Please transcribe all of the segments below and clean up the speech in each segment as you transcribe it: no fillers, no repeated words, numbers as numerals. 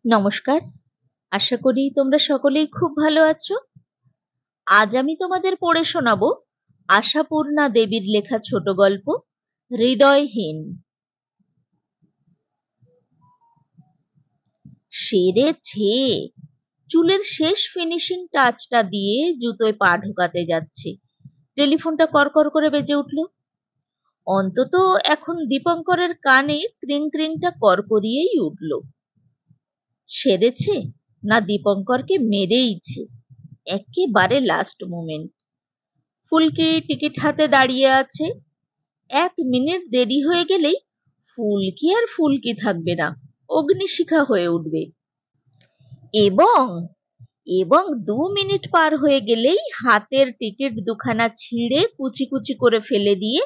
নমস্কার। আশা করি তোমরা সকলেই খুব ভালো আছো। আজ আমি তোমাদের পড়ে শোনাবো আশাপূর্ণা দেবীর লেখা ছোট গল্প হৃদয়হীন। সেরেছে। চুলের শেষ ফিনিশিং টাচটা দিয়ে জুতোয় পা ঢোকাতে যাচ্ছে, টেলিফোনটা করকর করে বেজে উঠল। অন্তত এখন দীপঙ্করের কানে ক্রিং ক্রিংটা করকরিয়েই উঠল। সেরেছে না দীপঙ্করকে মেরেইছে, একেবারে লাস্ট মোমেন্ট। ফুলকি টিকিট হাতে দাঁড়িয়ে আছে। 1 মিনিট দেরি হয়ে গেলেই ফুলকি আর ফুলকি থাকবে না, অগ্নিশিখা হয়ে উঠবে। এবং এবং 2 মিনিট পার হয়ে গেলেই হাতের টিকিট দুখানা ছিঁড়ে কুচি কুচি করে ফেলে দিয়ে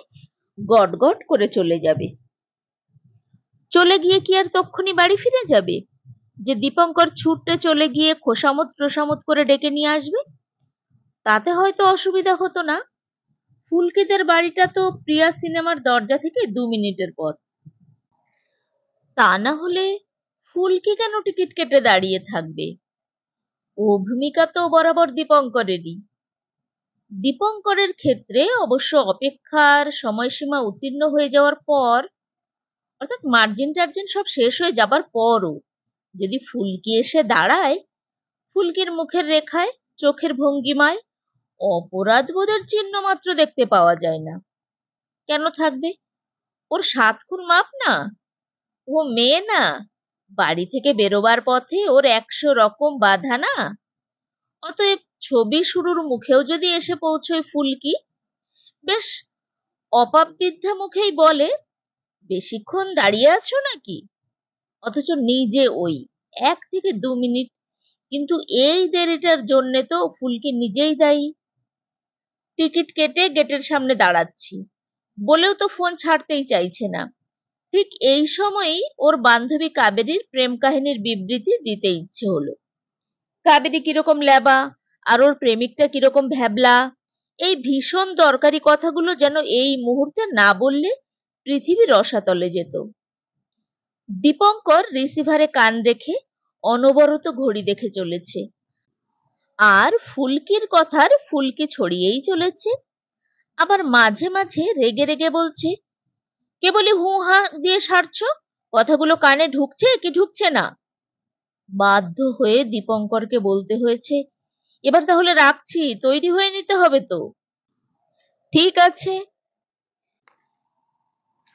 গট গট করে চলে যাবে। চলে গিয়ে কি আর তক্ষুনি বাড়ি ফিরে যাবে, যে দীপঙ্কর ছুটতে চলে গিয়ে খোসামত টোসামত করে ডেকে নিয়ে আসবে? তাতে হয়তো অসুবিধা হতো না। ফুলকিদের বাড়িটা তো প্রিয়া সিনেমার দরজা থেকে 2 মিনিটের পথ। তা না হলে ফুলকি কেন টিকিট কেটে দাঁড়িয়ে থাকবে? ও ভূমিকা তো বরাবর দীপঙ্করেরই। দীপঙ্করের ক্ষেত্রে অবশ্য অপেক্ষার সময়সীমা উত্তীর্ণ হয়ে যাওয়ার পর, অর্থাৎ মার্জিন টার্জিন সব শেষ হয়ে যাবার পরও যদি ফুলকি এসে দাঁড়ায়, ফুলকির মুখের রেখায়, চোখের ভঙ্গিমায় অপরাধবোধের চিহ্ন মাত্র দেখতে পাওয়া যায় না। কেন থাকবে? ওর 7 খুন মাপ না? ও মেয়ে না? বাড়ি থেকে বেরোবার পথে ওর 100 রকম বাধা না? অতএব ছবি শুরুর মুখেও যদি এসে পৌঁছয় ফুলকি, বেশ অপাববিদ্ধা মুখেই বলে, বেশিক্ষণ দাঁড়িয়ে আছো নাকি? অথচ নিজে ওই 1 থেকে 2 মিনিট। কিন্তু এই দেরিটার জন্যে তো ফুলকি নিজেই দায়ী। টিকিট কেটে গেটের সামনে দাঁড়াচ্ছি বলেও তো ফোন ছাড়তেই চাইছে না। ঠিক এই সময়েই ওর বান্ধবী কাবেরীর প্রেম কাহিনীর বিবৃতি দিতে ইচ্ছে হলো। কাবেরী কিরকম ল্যাবা, আর ওর প্রেমিকটা কিরকম ভ্যাবলা, এই ভীষণ দরকারি কথাগুলো যেন এই মুহূর্তে না বললে পৃথিবী রসাতলে যেত। দীপঙ্কর রিসিভারে কান রেখে অনবরত ঘড়ি দেখে চলেছে, আর ফুলকির কথার ফুলকি ছড়িয়েই চলেছে। আবার মাঝে মাঝে রেগে রেগে বলছে, কেবলই হু হা দিয়ে সারছো, কথাগুলো কানে ঢুকছে কি ঢুকছে না? বাধ্য হয়ে দীপঙ্করকে বলতে হয়েছে, এবার তাহলে রাখছি, তৈরি হয়ে নিতে হবে তো। ঠিক আছে।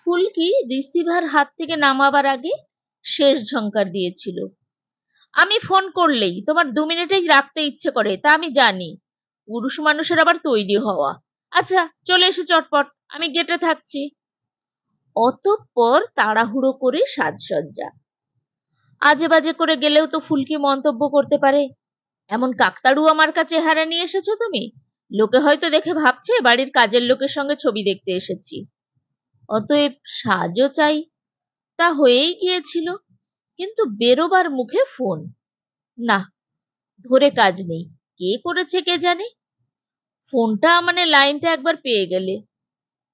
ফুলকি রিসিভার হাত থেকে নামাবার আগে শেষ ঝংকার দিয়েছিল, আমি ফোন করলেই তোমার 2 মিনিটেই রাখতে ইচ্ছে করে, তা আমি জানি। পুরুষ মানুষের আবার তৈরি হওয়া। আচ্ছা, চলে এসো চটপট, আমি গেটে থাকছি। অতঃপর তাড়াহুড়ো করে সাজসজ্জা। আজে বাজে করে গেলেও তো ফুলকি মন্তব্য করতে পারে, এমন কাকতাড়ুয়া মার্কা চেহারা নিয়ে এসেছো তুমি, লোকে হয়তো দেখে ভাবছে বাড়ির কাজের লোকের সঙ্গে ছবি দেখতে এসেছি। অতএব সাজও চাই। তা হয়েই গিয়েছিল, কিন্তু বেরোবার মুখে ফোন। না, ধরে কাজ নেই, কে করেছে কে জানে। ফোনটা মানে লাইনটা একবার পেয়ে গেলে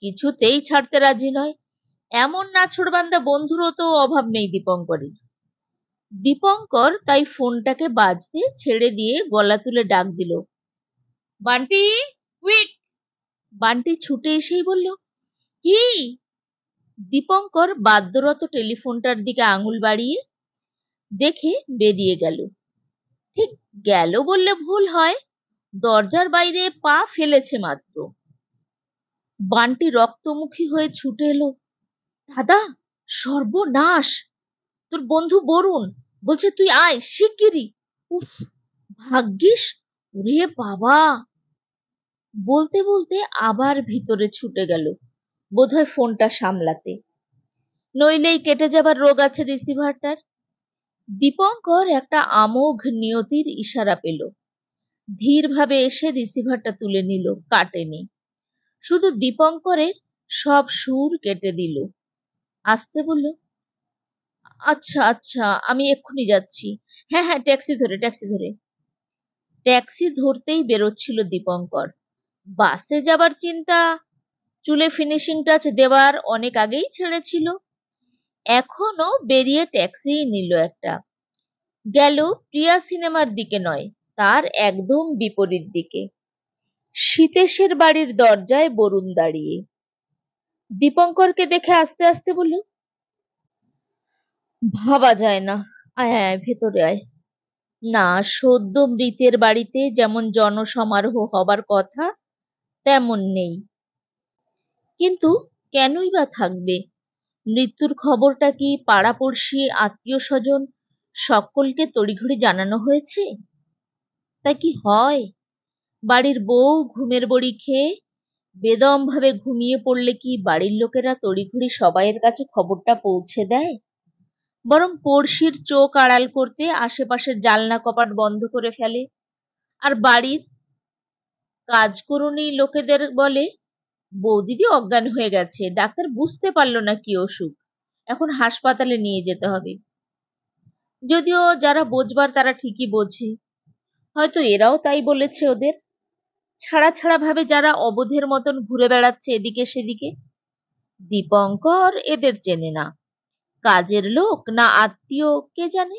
কিছুতেই ছাড়তে রাজি নয়। এমন নাছোড়বান্দা বন্ধুরও তো অভাব নেই দীপঙ্করের। দীপঙ্কর তাই ফোনটাকে বাজতে ছেড়ে দিয়ে গলা তুলে ডাক দিল, বান্টি, কুইক। বান্টি ছুটে এসেই বলল, কি? দীপঙ্কর বাদ্যরত টেলিফোনটার দিকে আঙুল বাড়িয়ে দেখে বেরিয়ে গেল। ঠিক গেল বললে ভুল হয়, দরজার বাইরে পা ফেলেছে মাত্র। বান্টি রক্তমুখী হয়ে ছুটে এলো, দাদা, সর্বনাশ! তোর বন্ধু বরুণ বলছে তুই আয় শিগগিরই। উফ, ভাগ্যিস! ওরে বাবা! বলতে বলতে আবার ভিতরে ছুটে গেল, বোধহয় ফোনটা সামলাতে, নইলেই কেটে যাবার রোগ আছে রিসিভারটার। দীপঙ্কর একটা আমোঘ নিয়তির ইশারা পেল, ধীরভাবে এসে রিসিভারটা তুলে নিল, কাটেনি, শুধু দীপঙ্করের সব সুর কেটে দিল। আসতে বলল, আচ্ছা আচ্ছা, আমি এক্ষুনি যাচ্ছি। হ্যাঁ হ্যাঁ, ট্যাক্সি ধরে। ট্যাক্সি ধরতেই বেরোচ্ছিল দীপঙ্কর। বাসে যাবার চিন্তা চুলে ফিনিশিং টাচ দেওয়ার অনেক আগেই ছেড়েছিল। এখনো বেরিয়ে ট্যাক্সিই নিল একটা। গেল প্রিয়া সিনেমার দিকে নয়, তার একদম বিপরীত দিকে। সীতেশের বাড়ির দরজায় বরুণ দাঁড়িয়ে। দীপঙ্করকে দেখে আস্তে আস্তে বলল, ভাবা যায় না, আয় আয় আয়, ভেতরে আয়। না, সদ্য মৃতের বাড়িতে যেমন জনসমারোহ হবার কথা তেমন নেই। কিন্তু কেনই বা থাকবে? মৃত্যুর খবরটা কি পাড়াপড়শি আত্মীয় স্বজন সকলকে তড়িঘড়ি জানানো হয়েছে? তা কি হয়? বাড়ির বউ ঘুমের বড়ি খেয়ে বেদম ভাবে ঘুমিয়ে পড়লে কি বাড়ির লোকেরা তড়িঘড়ি সবাইয়ের কাছে খবরটা পৌঁছে দেয়? বরং পড়শির চোখ আড়াল করতে আশেপাশের জালনা কপাট বন্ধ করে ফেলে, আর বাড়ির কাজকরুনি লোকেদের বলে, বৌদিদি অজ্ঞান হয়ে গেছে, ডাক্তার বুঝতে পারলো না কি অসুখ, এখন হাসপাতালে নিয়ে যেতে হবে। যদিও যারা বোঝবার তারা ঠিকই বোঝে, হয়তো এরাও তাই বলেছে ওদের। ছাড়া ছাড়া ভাবে যারা অবোধের মতন ঘুরে বেড়াচ্ছে এদিকে সেদিকে। দীপঙ্কর এদের চেনে না, কাজের লোক না আত্মীয় কে জানে।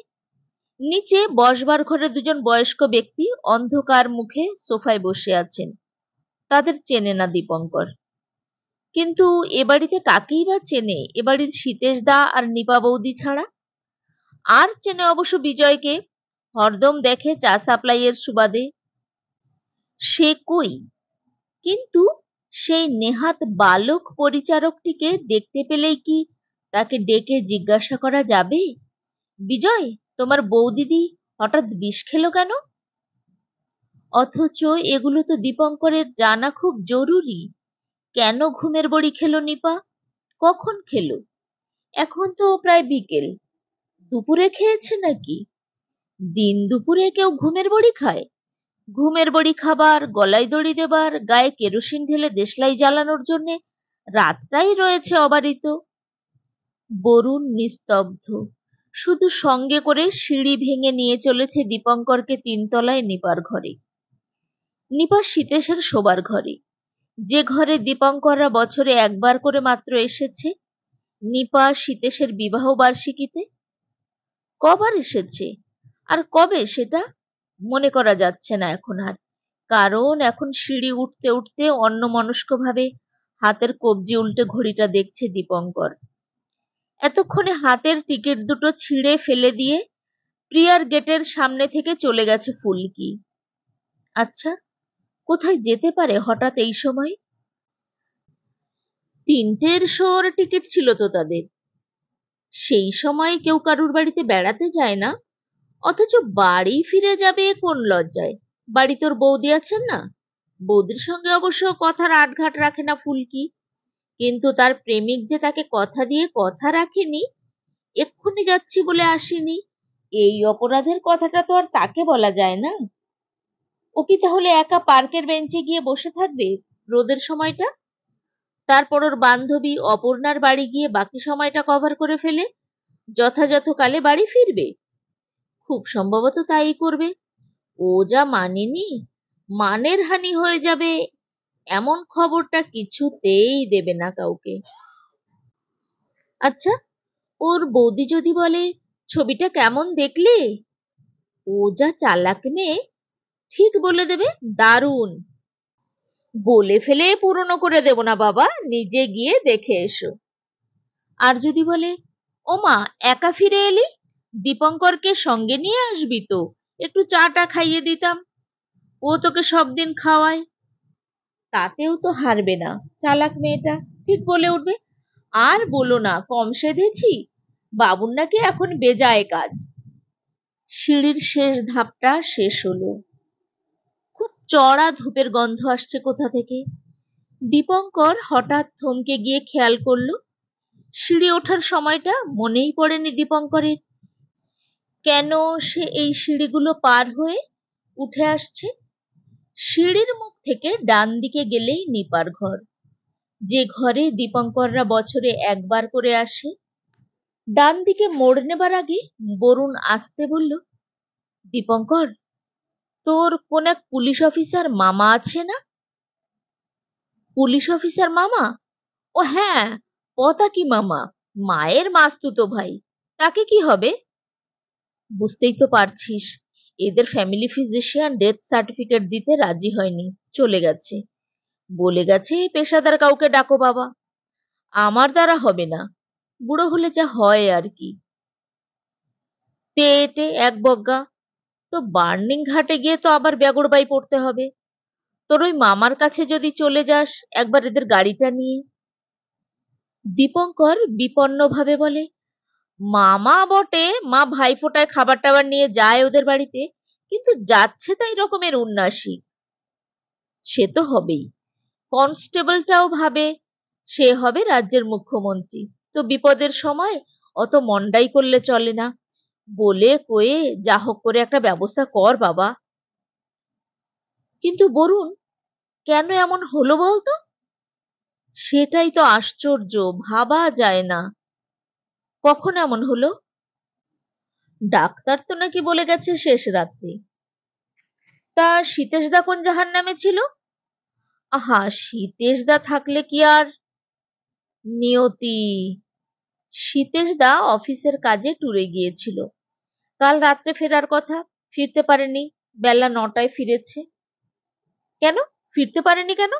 নিচে বসবার ঘরে দুজন বয়স্ক ব্যক্তি অন্ধকার মুখে সোফায় বসে আছেন, তাদের চেনে না দীপঙ্কর। কিন্তু এ বাড়িতে কাকেই বা চেনে এ বাড়ির সীতেশ দা আর নিপা বৌদি ছাড়া? আর চেনে অবশ্য বিজয়কে, হরদম দেখে চা সাপ্লাইয়ের সুবাদে। সে কই? কিন্তু সেই নেহাত বালক পরিচারকটিকে দেখতে পেলেই কি তাকে ডেকে জিজ্ঞাসা করা যাবে, বিজয়, তোমার বৌদিদি হঠাৎ বিষ খেলো কেন? অথচ এগুলো তো দীপঙ্করের জানা খুব জরুরি। কেন ঘুমের বড়ি খেলো নিপা? কখন খেলো? এখন তো প্রায় বিকেল, দুপুরে খেয়েছে নাকি? দিন দুপুরে কেউ ঘুমের বড়ি খায়? ঘুমের বড়ি খাবার, গলায় দড়ি দেবার, গায়ে কেরোসিন ঢেলে দেশলাই জ্বালানোর জন্য রাতটাই রয়েছে অবারিত। বরুণ নিস্তব্ধ, শুধু সঙ্গে করে সিঁড়ি ভেঙে নিয়ে চলেছে দীপঙ্করকে তিনতলায় নিপার ঘরে। নিপা সীতেশের শোবার ঘরে, যে ঘরে দীপঙ্কররা বছরে একবার করে মাত্র এসেছে। নিপা সীতেশের বিবাহ বার্ষিকীতে। কবার এসেছে আর কবে সেটা মনে করা যাচ্ছে না এখন আর, কারণ এখন সিঁড়ি উঠতে উঠতে অন্যমনস্ক ভাবে হাতের কবজি উল্টে ঘড়িটা দেখছে দীপঙ্কর। এতক্ষণে হাতের টিকিট দুটো ছিঁড়ে ফেলে দিয়ে প্রিয়ার গেটের সামনে থেকে চলে গেছে ফুলকি। আচ্ছা, কোথায় যেতে পারে হঠাৎ এই সময়? 3টের শোর টিকিট ছিল তো তাদের। সেই সময় কেউ কারুর বাড়িতে বেড়াতে যায় না, অথচ বাড়ি ফিরে যাবে কোন লজ্জায়? বাড়ি তোর বৌদি আছেন না? বৌদির সঙ্গে অবশ্য কথার আটঘাট রাখে না ফুলকি, কিন্তু তার প্রেমিক যে তাকে কথা দিয়ে কথা রাখেনি, এক্ষুনি যাচ্ছি বলে আসেনি, এই অপরাধের কথাটা তো আর তাকে বলা যায় না। ও কি তাহলে একা পার্কের বেঞ্চে গিয়ে বসে থাকবে রোদের সময়টা? তারপর ওর বান্ধবী অপর্ণার বাড়ি গিয়ে বাকি সময়টা কভার করে ফেলে যথাযথ কালে বাড়ি ফিরবে? খুব সম্ভবত তাই করবে। ও যা মানেনি, মানের হানি হয়ে যাবে, এমন খবরটা কিছুতেই দেবে না কাউকে। আচ্ছা, ওর বৌদি যদি বলে, ছবিটা কেমন দেখলে? ও যা চালাক মেয়ে, ঠিক বলে দেবে, দারুণ। বলে ফেলে পুরনো করে দেব না বাবা, নিজে গিয়ে দেখে এসো। আর যদি বলে, ওমা, একা ফিরে এলি, দীপঙ্করকে সঙ্গে নিয়ে আসবি তো, একটু চাটা খাইয়ে দিতাম, ও তোকে সব দিন খাওয়ায়। তাতেও তো হারবে না চালাক মেয়েটা, ঠিক বলে উঠবে, আর বলো না, কম সেধেছি, বাবুর নাকি এখন বেজায় কাজ। সিঁড়ির শেষ ধাপটা শেষ হলো, খুব চড়া ধূপের গন্ধ আসছে কোথা থেকে। দীপঙ্কর হঠাৎ থমকে গিয়ে খেয়াল করলো সিঁড়ি ওঠার সময়টা মনেই পড়েনি দীপঙ্করের। কেন সে এই সিঁড়িগুলো পার হয়ে উঠে আসছে? সিঁড়ির মুখ থেকে ডান দিকে গেলেই নিপার ঘর, যে ঘরে দীপঙ্কররা বছরে একবার করে আসে। ডান দিকে মোড় নেবার আগে বরুণ আসতে বলল, দীপঙ্কর, তোর কোন এক পুলিশ অফিসার মামা আছে না? পুলিশ অফিসার মামা? ও হ্যাঁ, পতাকি মামা, মায়ের মাস্তুতো ভাই। তাকে কি হবে? বুঝতেই তো পারছিস, এদের ফ্যামিলি ফিজিশিয়ান ডেথ সার্টিফিকেট দিতে রাজি হয়নি, চলে গেছে। বলে গেছে পেশাদার কাউকে ডাকো বাবা। আমার দ্বারা হবে না, বুড়ো হলে যা হয় আর কি। তেটে এক বজ্ঞা, তো বার্নিং ঘাটে গিয়ে তো আবার বেগড়বাই পড়তে হবে। তোর ওই মামার কাছে যদি চলে যাস একবার এদের গাড়িটা নিয়ে। দীপঙ্কর বিপন্নভাবে বলে, মামা বটে, মা ভাইফোঁটায় খাবার টাবার নিয়ে যায় ওদের বাড়িতে, কিন্তু যাচ্ছে তাই রকমের উন্নাসিক। সে তো হবেই। কনস্টেবলটাও ভাবে সে হবে রাজ্যের মুখ্যমন্ত্রী, তো বিপদের সময় অত মন্ডাই করলে চলে না। বলে কয়ে যা হোক করে একটা ব্যবস্থা কর বাবা। কিন্তু বরুণ, কেন এমন হলো বলতো? সেটাই তো আশ্চর্য, ভাবা যায় না। কখন এমন হলো? ডাক্তার তো নাকি বলে গেছে শেষ রাত্রি। তা সীতেশদা কোন জাহান্নামে ছিল? আহা, সীতেশদা থাকলে কি আর। নিয়তি। সীতেশদা অফিসের কাজে ট্যুরে গিয়েছিল, কাল রাত্রে ফেরার কথা, ফিরতে পারেনি। বেলা 9টায় ফিরেছে। কেন? ফিরতে পারেনি কেন?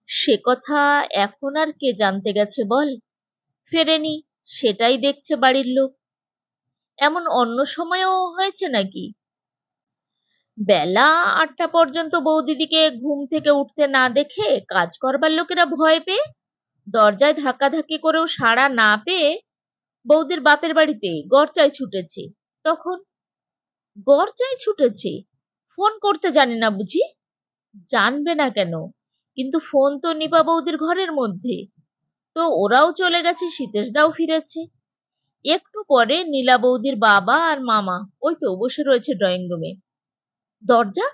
সে কথা এখন আর কে জানতে গেছে বল। ফেরেনি, সেটাই দেখছে বাড়ির লোক। এমন অন্য সময়েও হয়েছে নাকি? বেলা 8টা পর্যন্ত বৌদিদিকে ঘুম থেকে উঠতে না দেখে কাজ করবার লোকেরা ভয় পেয়ে দরজায় ধাক্কাধাক্কি করেও সাড়া না পেয়ে বৌদির বাপের বাড়িতে গড়চায় ছুটেছে। তখন গড়চায় ছুটেছে? ফোন করতে জানে না বুঝি? জানবে না কেন, কিন্তু ফোন তো নিপা বৌদির ঘরের মধ্যে। তো ওরাও চলে গেছে, সীতেশদাও ফিরেছে। একটু পরে নীলা বৌদির বাবা আর মামা ওই তো বসে রয়েছে ড্রয়িং রুমে। দরজা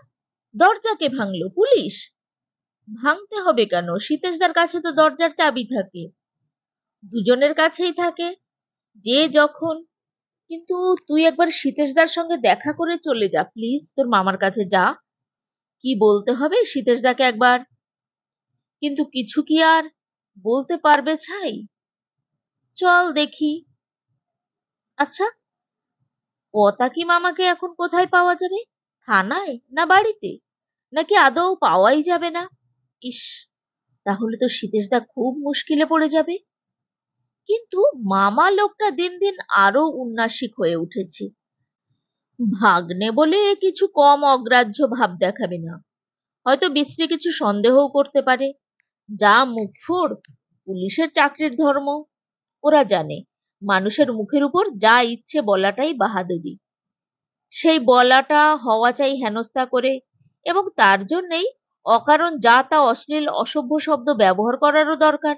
দরজা কে ভাঙলো? পুলিশ? ভাঙতে হবে কেন? সীতেশদার কাছে তো দরজার চাবি থাকে। দুজনের কাছেই থাকে, যে যখন। কিন্তু তুই একবার সীতেশদার সঙ্গে দেখা করে চলে যা প্লিজ, তোর মামার কাছে যা। কি বলতে হবে সীতেশদাকে একবার। কিন্তু কিছু কি আর বলতে পারবে ছাই? চল দেখি। আচ্ছা, পতাকি মামাকে এখন কোথায় পাওয়া যাবে? থানায় না বাড়িতে? নাকি আদৌ পাওয়াই যাবে না? ইস, তাহলে তো সীতেশদা খুব মুশকিলে পড়ে যাবে। কিন্তু মামা লোকটা দিন দিন আরো উন্নাসিক হয়ে উঠেছে। ভাগ্নে বলে কিছু কম অগ্রাহ্য ভাব দেখাবে না। হয়তো বিশ্রী কিছু সন্দেহও করতে পারে। যা মুখফোড়, পুলিশের চাকরির ধর্ম। ওরা জানে মানুষের মুখের উপর যা ইচ্ছে বলাটাই বাহাদুরি। সেই বলাটা হওয়া চাই হেনস্থা করে, এবং তার জন্যেই অকারণ যা তা অশ্লীল অসভ্য শব্দ ব্যবহার করারও দরকার।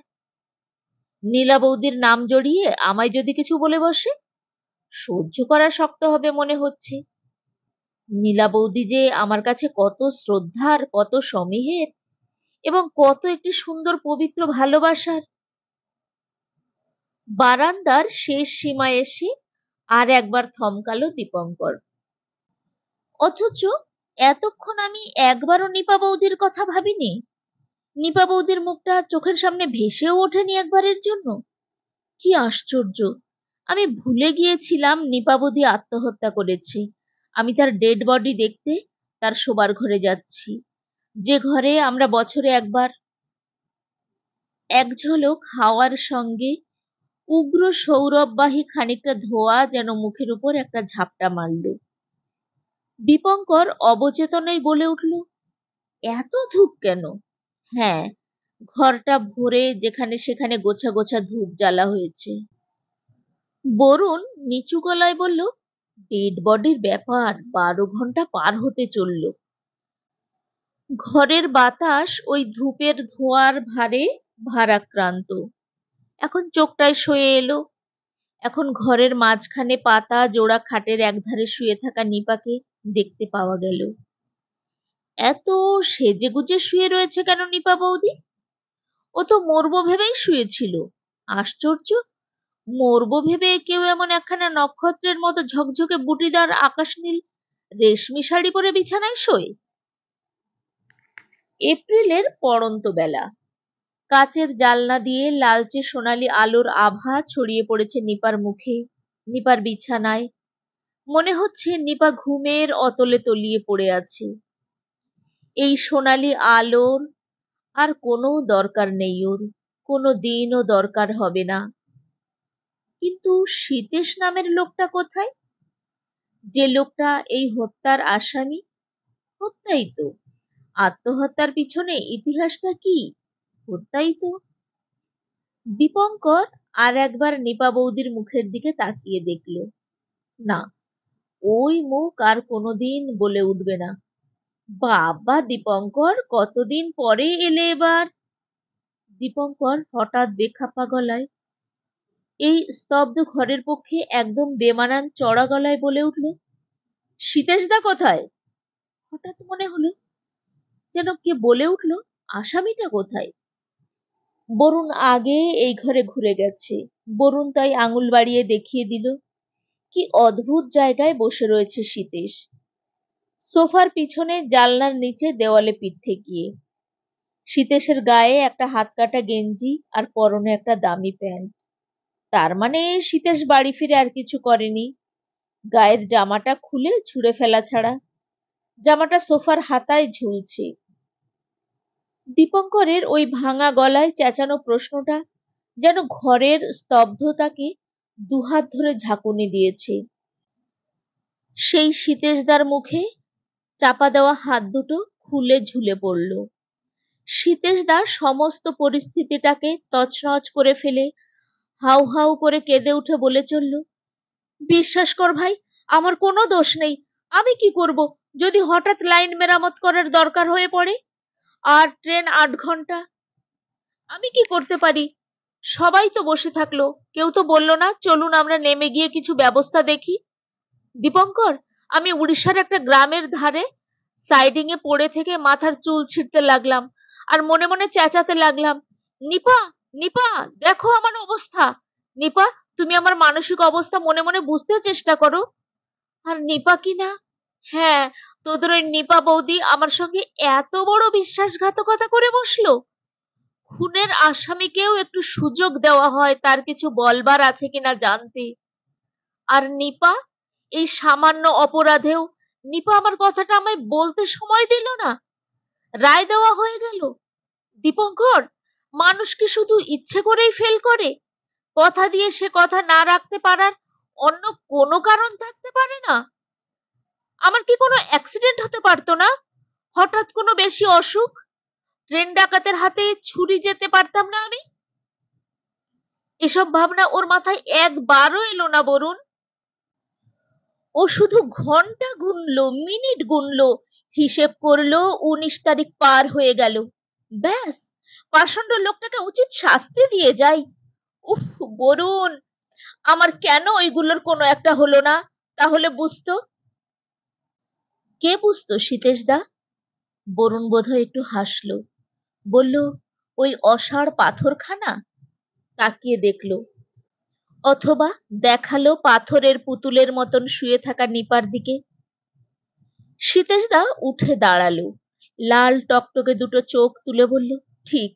নীলা বৌদির নাম জড়িয়ে আমায় যদি কিছু বলে বসে, সহ্য করা শক্ত হবে মনে হচ্ছে। নীলা বৌদি যে আমার কাছে কত শ্রদ্ধার, কত সমীহের, এবং কত একটি সুন্দর পবিত্র ভালোবাসার। বারান্দার শেষ সীমায় এসে আর একবার থমকালো দীপঙ্কর। অথচ এতক্ষণ আমি একবারও নিপা বৌদির কথা ভাবিনি। নিপা বৌদির মুখটা চোখের সামনে ভেসেও ওঠেনি একবারের জন্য। কি আশ্চর্য! আমি ভুলে গিয়েছিলাম নিপা বৌদি আত্মহত্যা করেছে। আমি তার ডেড বডি দেখতে তার শোবার ঘরে যাচ্ছি, যে ঘরে আমরা বছরে একবার। এক ঝলক হাওয়ার সঙ্গে উগ্র সৌরভবাহী খানিকটা ধোঁয়া যেন মুখের উপর একটা ঝাপটা মারল। দীপঙ্কর অবচেতনেই বলে উঠল, এত ধূপ কেন? হ্যাঁ, ঘরটা ভরে যেখানে সেখানে গোছা গোছা ধূপ জ্বালা হয়েছে। বরুণ নিচু গলায় বলল, ডেড বডির ব্যাপার 12 ঘন্টা পার হতে চলল। ঘরের বাতাস ওই ধূপের ধোঁয়ার ভারে ভারাক্রান্ত। এখন চোখটায় সয়ে এলো। এখন ঘরের মাঝখানে পাতা জোড়া খাটের একধারে শুয়ে থাকা নিপাকে দেখতে পাওয়া গেল। এত সেজেগুজে শুয়ে রয়েছে কেন নিপা বৌদি? ও তো মরবো ভেবেই শুয়েছিল। আশ্চর্য, মরবো ভেবে কেউ এমন একখানা নক্ষত্রের মতো ঝকঝকে বুটিদার আকাশনীল রেশমি শাড়ি পরে বিছানায় শোয়? এপ্রিলের পড়ন্ত বেলা। কাচের জালনা দিয়ে লালচে সোনালি আলোর আভা ছড়িয়ে পড়েছে নিপার মুখে, নিপার বিছানায়। মনে হচ্ছে নিপা ঘুমের অতলে তলিয়ে পড়ে আছে। এই সোনালি আলোর আর কোনো দরকার নেই ওর, কোনো দিনও দরকার হবে না। কিন্তু সীতেশ নামের লোকটা কোথায়? যে লোকটা এই হত্যার আসামি। হত্যাই তো। আত্মহত্যার পিছনে ইতিহাসটা কি? হত্যাই তো। দীপঙ্কর আর একবার নিপা বৌদির মুখের দিকে তাকিয়ে দেখল। না, ওই মুখ আর কোনোদিন বলে উঠবে না। বাবা দীপঙ্কর, কতদিন পরে এলে এবার? দীপঙ্কর হঠাৎ বেখাপ্পা গলায়, এই স্তব্ধ ঘরের পক্ষে একদম বেমানান চড়া গলায় বলে উঠল, সীতেশদা কোথায়? হঠাৎ মনে হলো যেন কে বলে উঠল, আসামিটা কোথায়? বরুণ আগে এই ঘরে ঘুরে গেছে। বরুণ তাই আঙুল বাড়িয়ে দেখিয়ে দিল কি অদ্ভুত জায়গায় বসে রয়েছে সীতেশ। সোফার পিছনে জানলার নিচে দেওয়ালে পিঠ ঠেকিয়ে। সীতেশের গায়ে একটা হাত কাটা গেঞ্জি আর পরনে একটা দামি প্যান্ট। তার মানে সীতেশ বাড়ি ফিরে আর কিছু করেনি। গায়ের জামাটা খুলে ছুঁড়ে ফেলা ছাড়া। জামাটা সোফার হাতায় ঝুলছে। দীপঙ্করের ওই ভাঙা গলায় চেঁচানো প্রশ্নটা যেন ঘরের স্তব্ধতাকে দুহাত ধরে ঝাঁকুনি দিয়েছে। সেই সীতেশদার মুখে চাপা দেওয়া হাত দুটো খুলে ঝুলে পড়ল। সীতেশদা সমস্ত পরিস্থিতিটাকে তছনছ করে ফেলে হাউ হাউ করে কেঁদে উঠে বলে চলল, বিশ্বাস কর ভাই, আমার কোনো দোষ নেই। আমি কি করব যদি হঠাৎ লাইন মেরামত করার দরকার হয়ে পড়ে? আর ট্রেন ৮ ঘন্টা। আমি কি করতে পারি? সবাই তো বসে থাকলো, কেউ তো বলল না চলুন আমরা নেমে গিয়ে কিছু ব্যবস্থা দেখি। দীপঙ্কর, আমি উড়িষ্যার একটা গ্রামের ধারে সাইডিং এ পড়ে থেকে মাথার চুল ছিঁড়তে লাগলাম আর মনে মনে চেঁচাতে লাগলাম, নিপা, নিপা, দেখো আমার অবস্থা। নিপা, তুমি আমার মানসিক অবস্থা মনে মনে বুঝতে চেষ্টা করো। আর নিপা কিনা, হ্যাঁ, তোদের ওই নিপা বৌদি আমার সঙ্গে এত বড় বিশ্বাসঘাতকতা করে বসলো। খুনের আসামিকেও একটু সুযোগ দেওয়া হয় তার কিছু বলবার আছে কিনা জানতে। আর নিপা, এই সামান্য অপরাধেও নিপা আমার কথাটা আমায় বলতে সময় দিল না, রায় দেওয়া হয়ে গেল। দীপঙ্কর, মানুষ কি শুধু ইচ্ছে করেই ফেল করে? কথা দিয়ে সে কথা না রাখতে পারার অন্য কোনো কারণ থাকতে পারে না? আমার কি কোনো অ্যাক্সিডেন্ট হতে পারতো না? হঠাৎ কোনো বেশি অসুখ? ট্রেন ডাকাতের হাতে ছুরি যেতে পারতাম না আমি? এসব ভাবনা ওর মাথায় একবারও এলো না বরুণ। ও শুধু ঘন্টা গুনলো, মিনিট গুনলো, হিসেব করলো ১৯ তারিখ পার হয়ে গেল। ব্যাস, পাষণ্ড লোকটাকে উচিত শাস্তি দিয়ে যাই। উফ বরুণ, আমার কেন ওইগুলোর কোনো একটা হলো না? তাহলে বুঝতো। কে বুঝতো সীতেশদা? বরুণ বোধহয় একটু হাসলো, বলল, ওই অসাড় পাথরখানা। তাকিয়ে দেখলো, অথবা দেখালো পাথরের পুতুলের মতন শুয়ে থাকা নিপার দিকে। সীতেশদা উঠে দাঁড়ালো, লাল টকটকে দুটো চোখ তুলে বলল, ঠিক।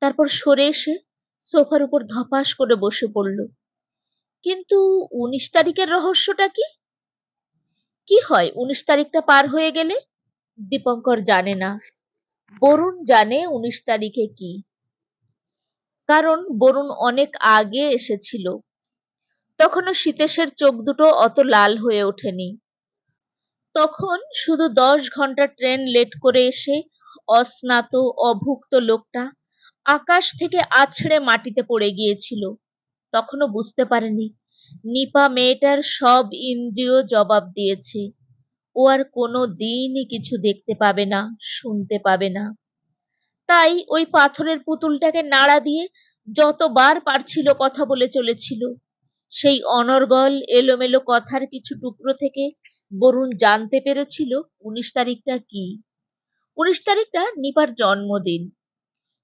তারপর সরে এসে সোফার উপর ধপাস করে বসে পড়ল। কিন্তু ১৯ তারিখের রহস্যটা কি? কি হয় ১৯ তারিখটা পার হয়ে গেলে? দীপঙ্কর জানে না। বরুণ জানে ১৯ তারিখে কি। কারণ বরুণ অনেক আগে এসেছিল। তখনও সীতেশের চোখ দুটো অত লাল হয়ে ওঠেনি। তখন শুধু ১০ ঘন্টা ট্রেন লেট করে এসে অস্নাত অভুক্ত লোকটা আকাশ থেকে আছড়ে মাটিতে পড়ে গিয়েছিল। তখনও বুঝতে পারেনি নিপা মেয়েটার সব ইন্দ্রিয় জবাব দিয়েছে। ও আর কোনো দিনই কিছু দেখতে পাবে না, শুনতে পাবে না। তাই ওই পাথরের পুতুলটাকে নাড়া দিয়ে যতবার পারছিল কথা বলে চলেছিল। সেই অনর্গল এলোমেলো কথার কিছু টুকরো থেকে বরুণ জানতে পেরেছিল ১৯ তারিখটা কি। ১৯ তারিখটা নিপার জন্মদিন।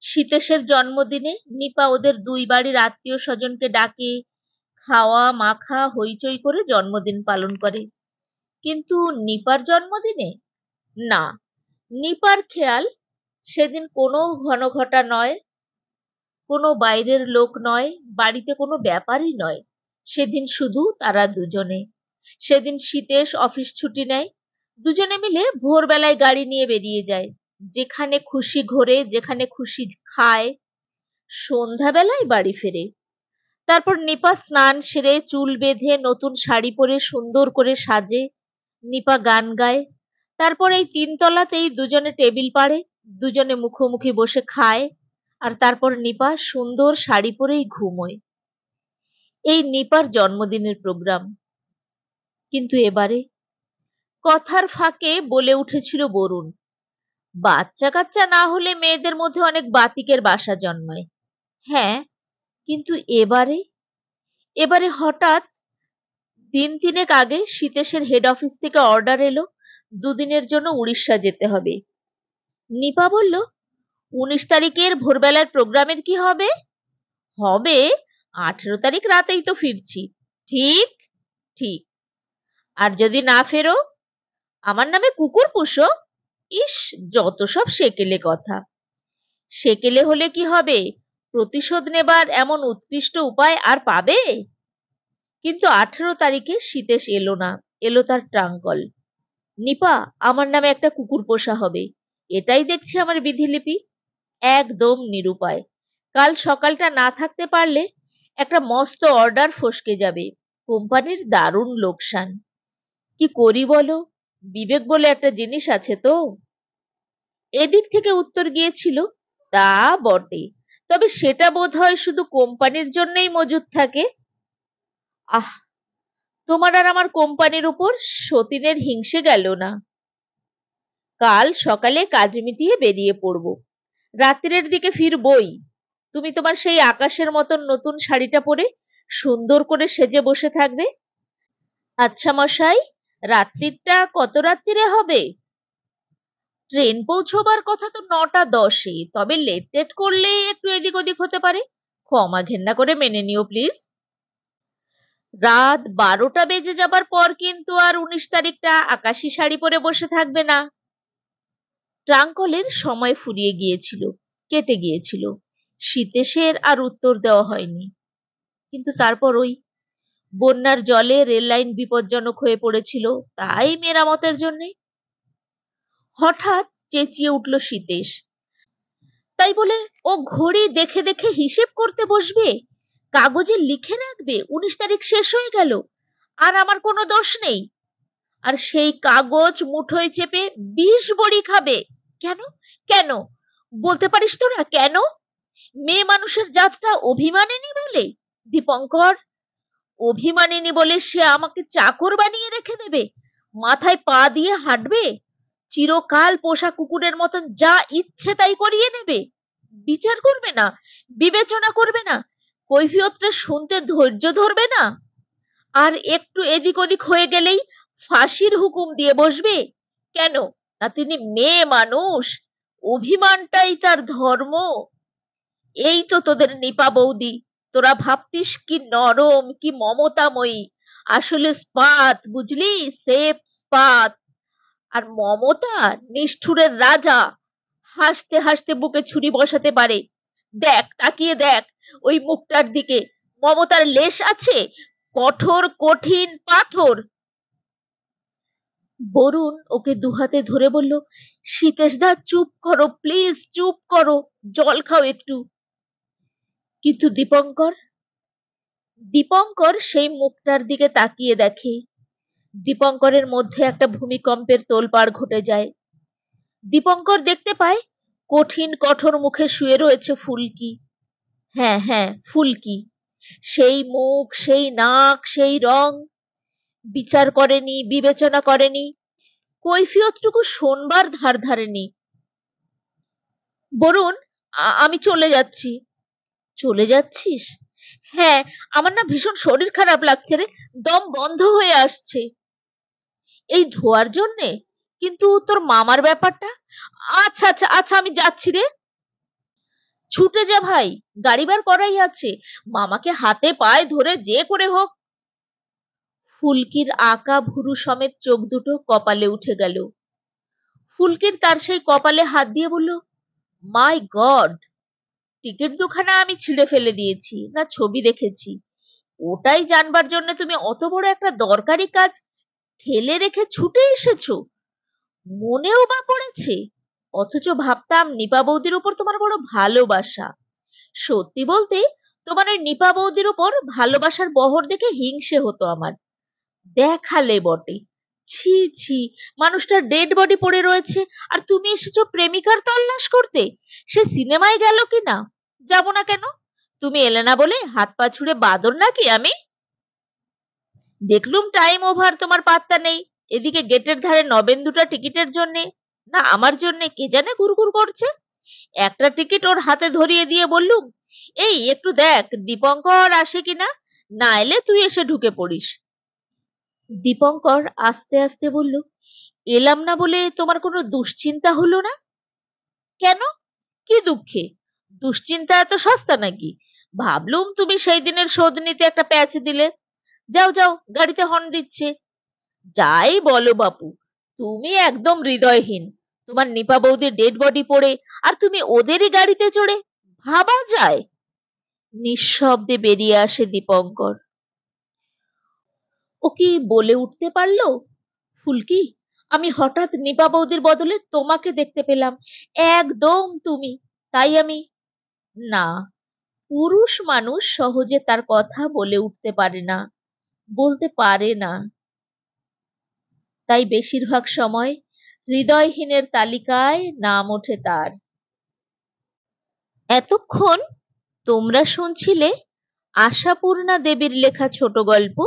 সীতেশের জন্মদিনে নিপা ওদের দুই বাড়ির আত্মীয় স্বজনকে ডাকে, খাওয়া মাখা হইচই করে জন্মদিন পালন করে। কিন্তু নিপার জন্মদিনে না। নিপার খেয়াল সেদিন কোনো ঘনঘটা নয়, কোনো বাইরের লোক নয়, বাড়িতে কোনো ব্যাপারই নয়। সেদিন শুধু তারা দুজনে। সেদিন শীতেশ অফিস ছুটি নেয়। দুজনে মিলে ভোরবেলায় গাড়ি নিয়ে বেরিয়ে যায়। যেখানে খুশি ঘোরে, যেখানে খুশি খায়, সন্ধ্যাবেলায় বাড়ি ফেরে। তারপর নিপা স্নান সেরে চুল বেঁধে নতুন শাড়ি পরে সুন্দর করে সাজে। নিপা গান গায়। তারপর এই তিনতলাতেই দুজনে টেবিল পাড়ে, দুজনে মুখোমুখি বসে খায়। আর তারপর নিপা সুন্দর শাড়ি পরেই ঘুমোয়। এই নিপার জন্মদিনের প্রোগ্রাম। কিন্তু এবারে কথার ফাঁকে বলে উঠেছিল বরুণ, বাচ্চা কাচ্চা না হলে মেয়েদের মধ্যে অনেক বাতিকের বাসা জন্মায়। হ্যাঁ, কিন্তু এবারে এবারে হঠাৎ দিন তিনেক আগে শীতেশের হেড অফিস থেকে অর্ডার এলো, দুদিনের জন্য উড়িষ্যা যেতে হবে। নিপা বলল, 19 তারিখের ভোরবেলার প্রোগ্রামের কি হবে? হবে, 18 তারিখ রাতেই তো ফিরছি। ঠিক ঠিক। আর যদি না ফেরো, আমার নামে কুকুর পুষো। ইস, যত সব সেকেলে কথা। সেকেলে হলে কি হবে? প্রতিশোধ নেবার এমন উৎকৃষ্ট উপায় আর পাবে? কিন্তু 18 তারিখে শীতেশ এলো না, এলো তার ট্রাঙ্কল। নিপা, আমার নামে একটা কুকুর পোষা হবে, এটাই দেখছি আমার বিধিলিপি। একদম নিরুপায়। কাল সকালটা না থাকতে পারলে একটা মস্ত অর্ডার ফসকে যাবে। কোম্পানির দারুণ লোকসান। কি করি বলো? বিবেক বলে একটা জিনিস আছে তো। এদিক থেকে উত্তর গিয়েছিল, তা বটে, তবে সেটা বোধ হয় শুধু কোম্পানির জন্যই মজুদ থাকে। আহ, তোমার আর আমার কোম্পানির উপর সতীনের হিংসে গেল না। কাল সকালে কাজ মিটিয়ে বেরিয়ে পড়ব, রাত্রের দিকে ফিরবই। তুমি তোমার সেই আকাশের মতন নতুন শাড়িটা পরে সুন্দর করে সেজে বসে থাকবে। আচ্ছা মশাই, রাত্রিটা কত রাত্রিরে হবে? ট্রেন পৌঁছবার কথা তো 9টা 10-এ, তবে লেট টেট করলে একটু এদিক ওদিক হতে পারে। ক্ষমা ঘেন্না করে মেনে নিও প্লিজ। রাত 12টা বেজে যাবার পর কিন্তু আর 19 তারিখটা আকাশি শাড়ি পরে বসে থাকবে না। ট্রাঙ্কলের সময় ফুরিয়ে গিয়েছিল, কেটে গিয়েছিল। শীতেশের আর উত্তর দেওয়া হয়নি। কিন্তু তারপর ওই বন্যার জলে রেল লাইন বিপজ্জনক হয়ে পড়েছিল, তাই মেরামতের জন্য। হঠাৎ চেঁচিয়ে উঠল শীতেশ, তাই বলে ও ঘড়ি দেখে দেখে হিসেব করতে বসবে, কাগজে লিখে রাখবে 19 তারিখ শেষ হয়ে গেল, আর আমার কোনো দোষ নেই। আর সেই কাগজ মুঠোয় চেপে 20 বড়ি খাবে। কেন? কেন বলতে পারিস তোরা? কেন? মেয়ে মানুষের জাতটা অভিমানিনী বলে? দীপঙ্কর, অভিমানিনী বলে সে আমাকে চাকর বানিয়ে রেখে দেবে, মাথায় পা দিয়ে হাঁটবে, চিরকাল পোষা কুকুরের মতন যা ইচ্ছে তাই করিয়ে নেবে, বিচার করবে না, বিবেচনা করবে না, কৈফিয়তটা শুনতে ধৈর্য ধরবে না, আর একটু এদিক ওদিক হয়ে গেলেই ফাঁসির হুকুম দিয়ে বসবে? কেন? না তিনি মেয়ে মানুষ, অভিমানটাই তার ধর্ম। এই তো তোদের নিপা বৌদি, তোরা ভাবতিস কি নরম, কি মমতাময়ী, আসলে স্পাত, বুঝলি, সেফ স্পাত। আর মমতা নিষ্ঠুরের রাজা, হাসতে হাসতে বুকে ছুরি বসাতে পারে। দেখ, তাকিয়ে দেখ ওই মুখটার দিকে, মমতার লেশ আছে? কঠোর কঠিন পাথর। বরুণ ওকে দুহাতে ধরে বলল, শীতেশ দা চুপ করো প্লিজ, চুপ করো, জল খাও একটু। কিন্তু দীপঙ্কর, দীপঙ্কর সেই মুখটার দিকে তাকিয়ে দেখে। দীপঙ্করের মধ্যে একটা ভূমিকম্পের তোলপাড় ঘটে যায়। দীপঙ্কর দেখতে পায় কঠিন কঠোর মুখে শুয়ে রয়েছে ফুলকি। হ্যাঁ হ্যাঁ, ফুলকি। সেই মুখ, সেই নাক, সেই রং। বিচার করেনি, বিবেচনা করেনি, কৈফিয়তটুকু শোনবার ধার ধারেনি। বরুণ, আমি চলে যাচ্ছি। চলে যাচ্ছিস? হ্যাঁ, আমার না ভীষণ শরীর খারাপ লাগছে রে, দম বন্ধ হয়ে আসছে। এই ধোয়ার জন্যে? কিন্তু তোর মামার ব্যাপারটা? আচ্ছা আচ্ছা আচ্ছা, আমি যাচ্ছি রে। ছুটে যা ভাই, গাড়ি বার করাই আছে, মামাকে হাতে পায়ে ধরে যে করে হোক। ফুলকির আঁকা ভুরু সমেত চোখ দুটো কপালে উঠে গেল। ফুলকির তার সেই কপালে হাত দিয়ে বলল, মাই গড, টিকিট দুখানা আমি ছিঁড়ে ফেলে দিয়েছি, না ছবি দেখেছি। ওটাই জানবার জন্য তুমি অত বড় একটা দরকারি কাজ ঠেলে রেখে ছুটে এসেছো? মনেও বা পড়েছে? অথচ ভাবতাম নিপা বৌদির উপর তোমার বড় ভালোবাসা। সত্যি বলতে তোমার ওই নিপা বৌদির উপর ভালোবাসার বহর দেখে হিংসে হতো আমার। দেখালে বটে। ছি ছি, মানুষটার ডেড বডি পড়ে রয়েছে, আর তুমি এসেছো প্রেমিকার তল্লাশ করতে। সে সিনেমায় গেল কি না? যাব না কেন? তুমি এলে না বলে হাত পা ছুড়ে বাদর নাকি আমি? দেখলুম টাইম ওভার, তোমার পাত্তা নেই। এদিকে গেটের ধারে নবেন্দুটা টিকিটের জন্যে না আমার জন্যে কে জানে ঘুরঘুর করছে। একটা টিকিট ওর হাতে ধরিয়ে দিয়ে বললুম, এই একটু দেখ দীপঙ্কর আসে কিনা, না এলে তুই এসে ঢুকে পড়িস। দীপঙ্কর আস্তে আস্তে বলল, এলাম না বলে তোমার কোনো দুশ্চিন্তা হলো না? কেন? কি দুঃখে? দুশ্চিন্তা এত সস্তা নাকি? ভাবলুম তুমি সেই দিনের শোধ নিতে একটা প্যাচ দিলে। যাও যাও, গাড়িতে হর্ন দিচ্ছে। যাই বলো বাপু, তুমি একদম হৃদয়হীন। তোমার নিপা বৌদির ডেড বডি পড়ে আর তুমি ওদেরই গাড়িতে চড়ে, ভাবা যায়? নিঃশব্দে বেরিয়ে আসে দীপঙ্কর। ও কি বলে উঠতে পারলো, ফুলকি, আমি হঠাৎ নিপা বৌদির বদলে তোমাকে দেখতে পেলাম, একদম তুমি। তাই আমি। না, পুরুষ মানুষ সহজে তার কথা বলে উঠতে পারে না, বলতে পারে না। তাই বেশিরভাগ সময় হৃদয়হীনের তালিকায় নাম ওঠে তার। এতক্ষণ তোমরা শুনছিলে আশাপূর্ণা দেবীর লেখা ছোট গল্প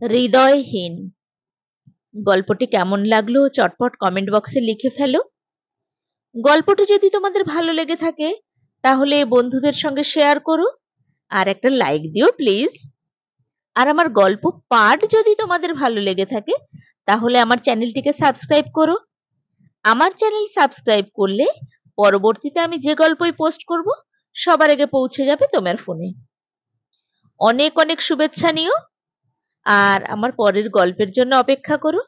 হৃদয়হীন। গল্পটি কেমন লাগলো চটপট কমেন্ট বক্সে লিখে ফেলো। গল্পটি যদি তোমাদের ভালো লেগে থাকে তাহলে বন্ধুদের সঙ্গে শেয়ার করো, আর একটা লাইক দিও প্লিজ। আর আমার গল্প পাঠ যদি তোমাদের ভালো লেগে থাকে তাহলে আমার চ্যানেলটিকে সাবস্ক্রাইব করো। আমার চ্যানেল সাবস্ক্রাইব করলে পরবর্তীতে আমি যে গল্পই পোস্ট করব সবার আগে পৌঁছে যাবে তোমার ফোনে। অনেক অনেক শুভেচ্ছা নিও, আর আমার পরের গল্পের জন্য অপেক্ষা করো।